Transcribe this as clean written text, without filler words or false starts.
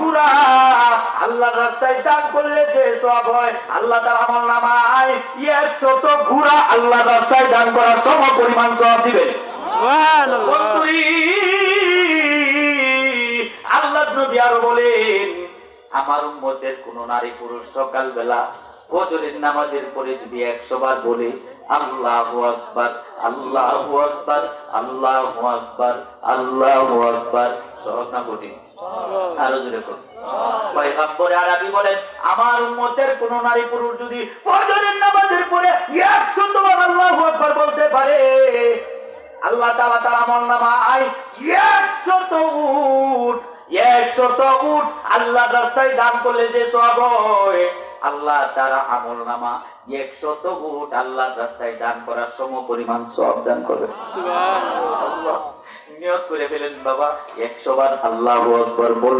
ঘোড়া আল্লাহর রাস্তায় দান করলে যে সওয়াব হয়, আল্লাহ তাআলা আমলনামায় 100 ঘোড়া আল্লাহর রাস্তায় দান করার সমপরিমাণ সওয়াব দিবেন। সুবহানাল্লাহ। আল্লাহ নবী আরো বলেন, আমার উম্মতের কোন নারী পুরুষ সকালবেলা ফজরের নামাজের পরে যদি 100 বার বলে আল্লাহু আকবার, আল্লাহু আকবার, আল্লাহু আকবার, আল্লাহু আকবার, সহজ না কঠিন? আরো জোরে করুন। পয়গম্বর আরবি বলেন, আমার উম্মতের কোন নারী পুরুষ যদি ফজরের নামাজের পরে 100 বার আল্লাহু আকবার বলতে পারে, আল্লাহ তাআলা তার আমলনামায় 100 উট আল্লাহর রাস্তায় দান করলে যে সওয়াব হয়, আল্লাহ তার আমলনামা 100 উট আল্লাহর রাস্তায় দান করার সমপরিমাণ সওয়াব দান করবে। সুবহানাল্লাহ। নিয়ত করে ফেলেন বাবা, 100 বার আল্লাহু আকবার বলবেন।